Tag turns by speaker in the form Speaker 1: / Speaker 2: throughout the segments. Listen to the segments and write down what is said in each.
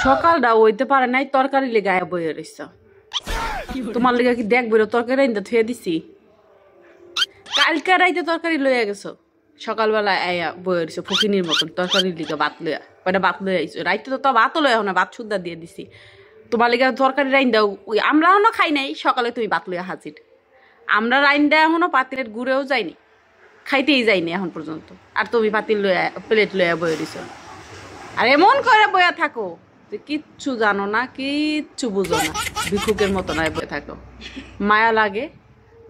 Speaker 1: সকালটা হইতে পারে নাই তরকারি লেগে আয়া বইয়ে রইছ তোমার লেগে কি দেখবো তরকারি রাইন্দা থুয়ে দিছি কালকে রাইতে তরকারি লইয়া গেছো সকালবেলা আয়া বইয়ে রইছো ফকিনির মতন তরকারি লিগা ভাত লইয়া কয়টা ভাত লইয়া আইছো রাইতে তো ভাতও লইয়া না ভাত সুদ্ধা দিয়ে দিছি তোমার লেগে তরকারি রাইন্দা ওই আমরা এখনো খাই নাই সকালে তুমি ভাত লইয়া হাজির আমরা রাইন্দা এখনো পাতিলের গুড়েও যাইনি খাইতেই যাইনি এখন পর্যন্ত আর তুমি পাতিল লইয়া প্লেট লইয়া বইয়ে দিছো আর এমন করে বইয়া থাকো যে কিচ্ছু জানো না কিচ্ছু বুঝো না ভিক্ষুকের মতো নয় বইয়া থাকো মায়া লাগে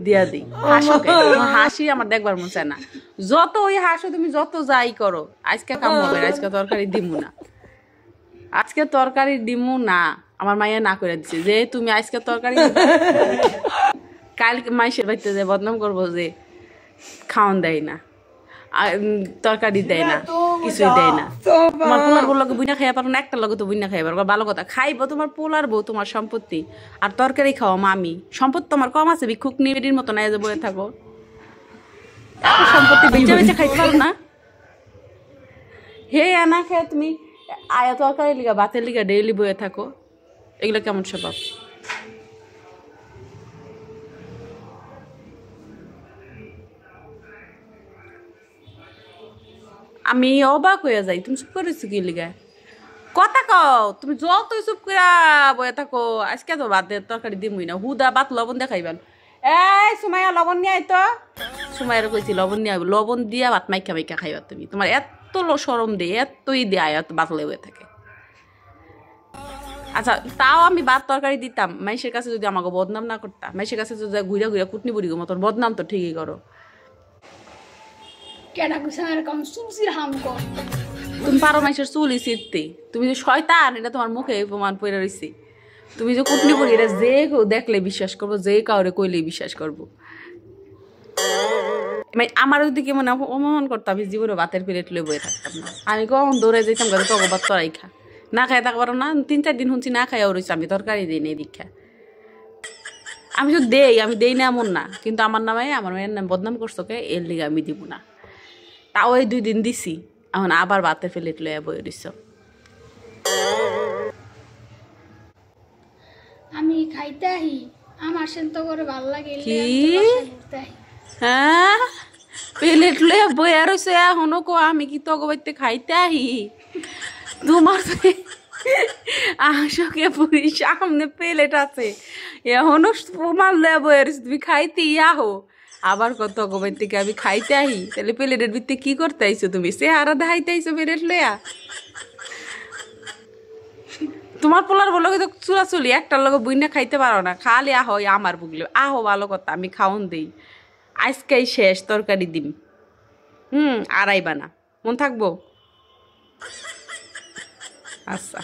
Speaker 1: দিয়া দিই হাসোকে হাসি আমার দেখবার মন চায় না যত ওই হাসো তুমি যত যাই করো আজকে কাম হবে আজকে তরকারি দিমু না আজকে তরকারি দিমু না আমার মাইয়া না করে দিছে যে তুমি আজকে তরকারি কালকে মাইসের বাড়িতে যে বদনাম করবো যে খাওয়ান দেয় না তরকারি দেয় না কিছুই দেয় না তোমার পোলার বউ লগে বুইনা খাইয়া পারো না একটা লগে তো বুইনা খাইয়া পারো ভালো কথা খাইবো তোমার পোলার বউ তোমার সম্পত্তি আর তরকারি খাওয়া মামি সম্পত্তি তোমার কম আছে ভিক্ষুক নিবিড়ির মতো না যে বয়ে থাকো সম্পত্তি বেঁচে বেঁচে খাইতে পারো না হে আনা খেয়ে তুমি আয়া তরকারি লিগা ভাতের লিগা ডেইলি বয়ে থাকো এগুলো কেমন স্বভাব আমি অবাক হয়ে যাই তুমি চুপ করেছো কি লিগা কথা কও তুমি যতই চুপ করা বয়ে থাকো আজকে তো ভাতের তরকারি দিমই না হুদা ভাত লবণ দিয়ে খাইবেন এই সুমাইয়া লবণ নিয়ে আইতো সুমাইয়ার কইছি লবণ নিয়ে আইব লবণ দিয়া ভাত মাইকা মাইকা খাইবা তুমি তোমার এত সরম দিয়ে এতই দিয়ে আয়াত ভাত লেগে থাকে আচ্ছা তাও আমি ভাত তরকারি দিতাম মাইশের কাছে যদি আমাকে বদনাম না করতাম মাইশের কাছে যদি ঘুরে ঘুরে কুটনি বুড়ি মতন বদনাম তো ঠিকই করো তুমি পারো মাইশের চুলি ছিঁড়তে তুমি যে শয়তান এটা তোমার মুখে প্রমাণ পড়ে রয়েছে তুমি যে কুটনি বুড়ি এটা যে কেউ দেখলে বিশ্বাস করবো যে কাউরে কইলে বিশ্বাস করবো আমার যদি কেমন অপমান করতাম আমি জীবনে ভাতের প্লেট লয়ে বয়ে থাকতাম না আমি কখন দৌড়ে যেতাম ঘরে তখন ভাত তরাই খা না খাই থাকতে পারো না 3-4 দিন শুনছি না খাইয়াও রয়েছে আমি তরকারি দিই নেই দীক্ষা আমি তো আমি দেই না এমন না কিন্তু আমার নামে আমার মেয়ের নাম বদনাম করছো কে এর লিগে আমি দিব না তাও এই 2 দিন দিছি এখন আবার ভাতের প্লেট লইয়া বয়ে দিছ
Speaker 2: আমি খাইতে আহি আমার সেন্ত করে ভালো লাগে
Speaker 1: কি হ্যাঁ প্লেট লইয়া বইয়া রইছে এখনো কো আমি কি তো বাইতে খাইতে আহি তোমার আশোকে পুরি সামনে প্লেট আছে এখনো প্রমাণ লইয়া বইয়া রইছে তুমি খাইতে আহো আবার কত গোবাই থেকে আমি খাইতে আহি তাহলে প্লেটের ভিতরে কি করতে আইছো তুমি সে আরা দেখাইতে আইছো প্লেট লইয়া তোমার পোলার বলো কিন্তু চুলাচুলি একটার লগে বুইনা খাইতে পারো না খালি আহো আমার বুগলে আহো ভালো কথা আমি খাওন দেই আজকেই শেষ তরকারি দিম আর আইবা না মন থাকবো আচ্ছা